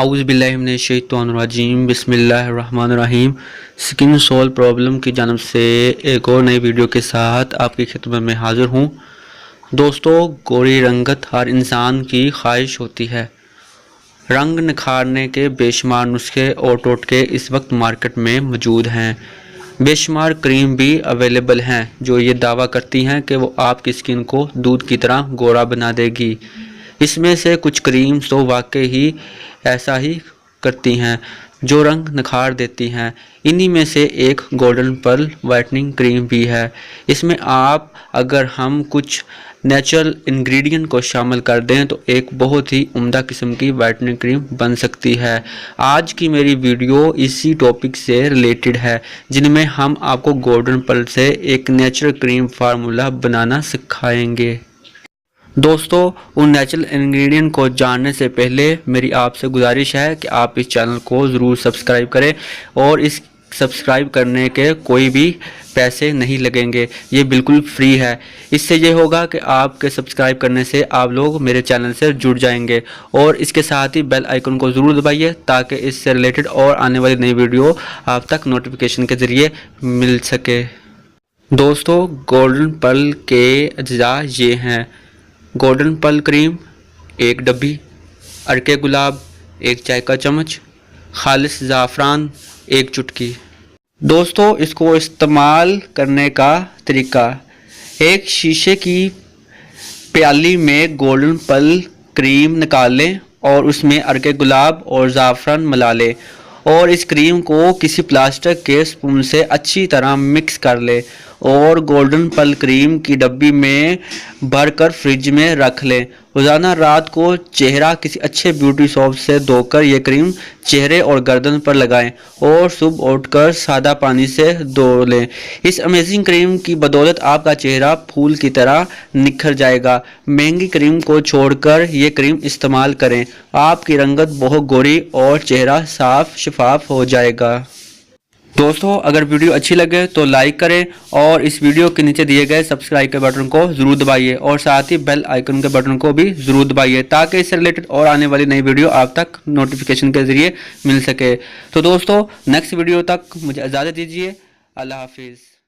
اعوذ باللہ من الشیطان الرجیم بسم اللہ الرحمن الرحیم۔ سکن سول پرابلم کی جانب سے ایک اور نئی ویڈیو کے ساتھ آپ کی خدمت میں حاضر ہوں۔ دوستو، گوری رنگت ہر انسان کی خواہش ہوتی ہے۔ رنگ نکھارنے کے بے شمار نسخے اور ٹوٹکے اس وقت مارکیٹ میں موجود ہیں۔ بے شمار کریم بھی اویلیبل ہیں جو یہ دعویٰ کرتی ہیں کہ وہ آپ کی سکن کو دودھ کی طرح گورا بنا دے گی۔ اس میں سے کچھ کریمز تو واقعی ہی ایسا ہی کرتی ہیں جو رنگ نکھار دیتی ہیں۔ انہی میں سے ایک گولڈن پرل وائٹننگ کریم بھی ہے۔ اس میں اگر ہم کچھ نیچرل انگریڈینٹ کو شامل کر دیں تو ایک بہت ہی عمدہ قسم کی وائٹننگ کریم بن سکتی ہے۔ آج کی میری ویڈیو اسی ٹاپک سے ریلیٹڈ ہے، جن میں ہم آپ کو گولڈن پرل سے ایک نیچرل کریم فارمولا بنانا سکھائیں گے۔ دوستو، ان نیچرل انگریڈینٹ کو جاننے سے پہلے میری آپ سے گزارش ہے کہ آپ اس چینل کو ضرور سبسکرائب کریں، اور اس سبسکرائب کرنے کے کوئی بھی پیسے نہیں لگیں گے، یہ بالکل فری ہے۔ اس سے یہ ہوگا کہ آپ کے سبسکرائب کرنے سے آپ لوگ میرے چینل سے جڑ جائیں گے، اور اس کے ساتھ ہی بیل آئیکن کو ضرور دبائیے تاکہ اس سے ریلیٹڈ اور آنے والی نئی ویڈیو آپ تک نوٹیفیکیشن کے ذریعے مل سکے۔ دوستو، گولڈن پرل کے اجزاء یہ ہیں: گولڈن پرل کریم 1 ڈبی، ارکے گلاب 1 چائے کا چمچ، خالص زعفران 1 چٹکی۔ دوستو، اس کو استعمال کرنے کا طریقہ: ایک شیشے کی پیالی میں گولڈن پرل کریم نکال لیں اور اس میں ارکے گلاب اور زعفران ملا لیں، اور اس کریم کو کسی پلاسٹک کے اسپون سے اچھی طرح مکس کر لیں، اور گولڈن پرل کریم کی ڈبی میں بھر کر فریج میں رکھ لیں۔ روزانہ رات کو چہرہ کسی اچھے بیوٹی سوپ سے دھو کر یہ کریم چہرے اور گردن پر لگائیں، اور صبح اٹھ کر سادہ پانی سے دھو لیں۔ اس امیزنگ کریم کی بدولت آپ کا چہرہ پھول کی طرح نکھر جائے گا۔ مہنگی کریم کو چھوڑ کر یہ کریم استعمال کریں، آپ کی رنگت بہت گوری اور چہرہ صاف شفاف ہو جائے گا۔ دوستو، اگر ویڈیو اچھی لگے تو لائک کریں، اور اس ویڈیو کے نیچے دیے گئے سبسکرائب کے بٹن کو ضرور دبائیے، اور ساتھ ہی بیل آئیکن کے بٹن کو بھی ضرور دبائیے تاکہ اس سے ریلیٹڈ اور آنے والی نئی ویڈیو آپ تک نوٹیفیکیشن کے ذریعے مل سکے۔ تو دوستو، نیکسٹ ویڈیو تک مجھے اجازت دیجیے۔ اللہ حافظ۔